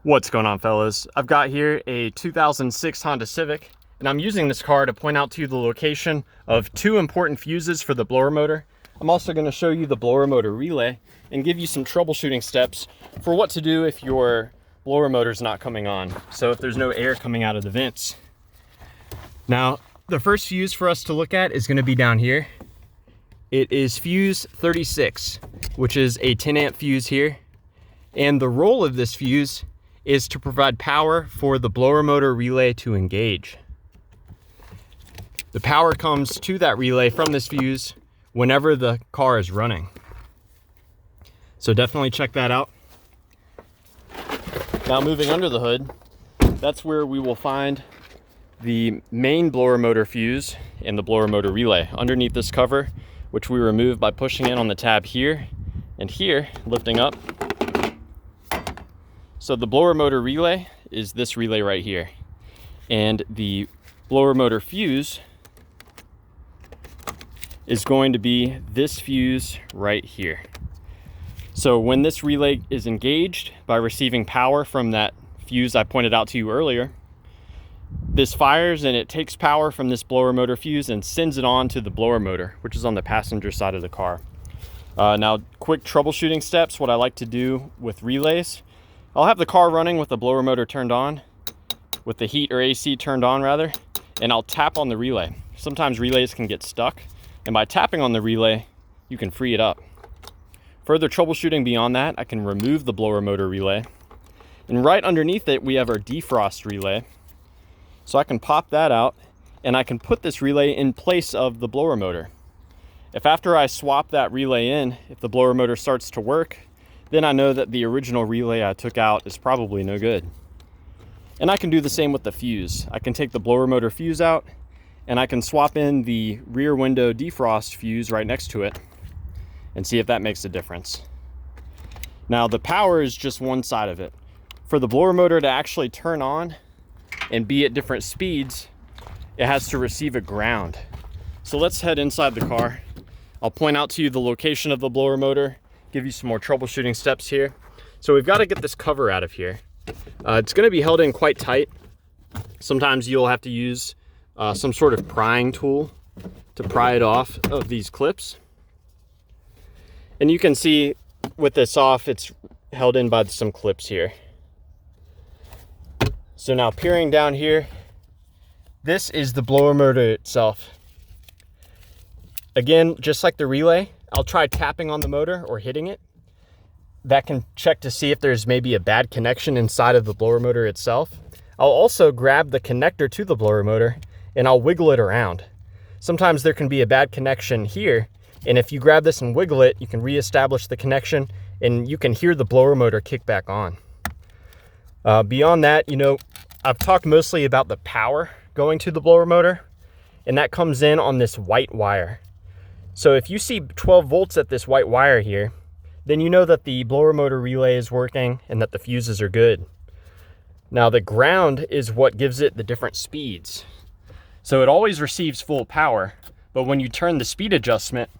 What's going on, fellas? I've got here a 2006 Honda Civic, and I'm using this car to point out to you the location of two important fuses for the blower motor. I'm also going to show you the blower motor relay and give you some troubleshooting steps for what to do if your blower motor is not coming on. So if there's no air coming out of the vents. Now, the first fuse for us to look at is going to be down here. It is fuse 36, which is a 10 amp fuse here. And the role of this fuse is to provide power for the blower motor relay to engage. The power comes to that relay from this fuse whenever the car is running. So definitely check that out. Now moving under the hood, that's where we will find the main blower motor fuse and the blower motor relay underneath this cover, which we remove by pushing in on the tab here and here, lifting up. So the blower motor relay is this relay right here. And the blower motor fuse is going to be this fuse right here. So when this relay is engaged by receiving power from that fuse I pointed out to you earlier, this fires and it takes power from this blower motor fuse and sends it on to the blower motor, which is on the passenger side of the car. Now, quick troubleshooting steps, what I like to do with relays. I'll have the car running with the blower motor turned on, with the heat or AC turned on rather, and I'll tap on the relay. Sometimes relays can get stuck, and by tapping on the relay, you can free it up. Further troubleshooting beyond that, I can remove the blower motor relay, and right underneath it, we have our defrost relay. So I can pop that out, and I can put this relay in place of the blower motor. If after I swap that relay in, if the blower motor starts to work, then I know that the original relay I took out is probably no good. And I can do the same with the fuse. I can take the blower motor fuse out and I can swap in the rear window defrost fuse right next to it and see if that makes a difference. Now the power is just one side of it. For the blower motor to actually turn on and be at different speeds, it has to receive a ground. So let's head inside the car. I'll point out to you the location of the blower motor, give you some more troubleshooting steps here. So we've got to get this cover out of here. It's going to be held in quite tight. Sometimes you'll have to use some sort of prying tool to pry it off of these clips. And you can see with this off, it's held in by some clips here. So now peering down here, this is the blower motor itself. Again, just like the relay, I'll try tapping on the motor or hitting it. That can check to see if there's maybe a bad connection inside of the blower motor itself. I'll also grab the connector to the blower motor and I'll wiggle it around. Sometimes there can be a bad connection here, and if you grab this and wiggle it, you can reestablish the connection and you can hear the blower motor kick back on. Beyond that, I've talked mostly about the power going to the blower motor, and that comes in on this white wire. So if you see 12 volts at this white wire here, then you know that the blower motor relay is working and that the fuses are good. Now the ground is what gives it the different speeds. So it always receives full power, but when you turn the speed adjustment,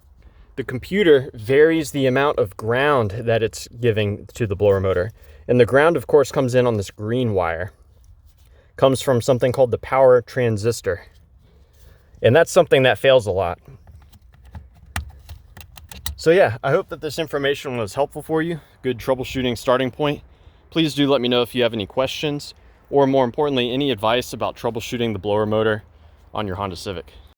the computer varies the amount of ground that it's giving to the blower motor. And the ground, of course, comes in on this green wire. Comes from something called the power transistor. And that's something that fails a lot. So yeah, I hope that this information was helpful for you. Good troubleshooting starting point. Please do let me know if you have any questions, or more importantly, any advice about troubleshooting the blower motor on your Honda Civic.